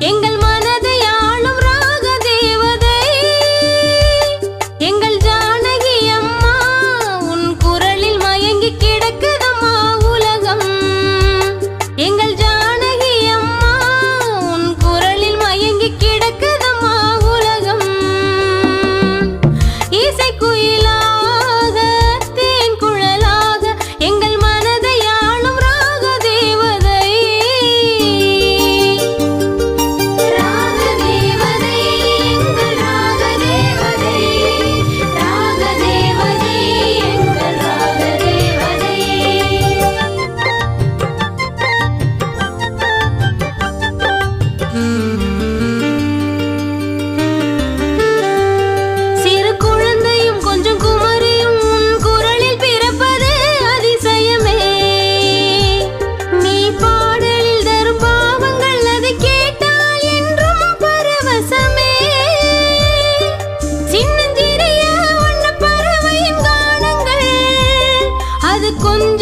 எங்கள் மனதை ஆளும் ராக தேவதை எங்கள் ஜானகி அம்மா உன் குரலில் மயங்கி கிடக்குதம்மா உலகம் எங்கள் ஜானகி அம்மா உன் குரலில் மயங்கி கிடக்குதம்மா உலகம் இசைக்குயிலாக தேன் குழலாக எங்கள் மனதை ஆளும் ராக தேவதை ராக தேவதை எங்கள் ராக தேவதை ராக தேவதை எங்கள் ராக தேவதை சிறு குழந்தையும் கொஞ்சம் குமரியும் உன் குரலில் பிறப்பது அதிசயமே நீ பாடலில் தரும் பாவங்கள் அதை கேட்டால் என்றும் பரவசமே சின்னஞ்சிறிய வண்ண பறவையின் கானங்கள் அது கொஞ்சம்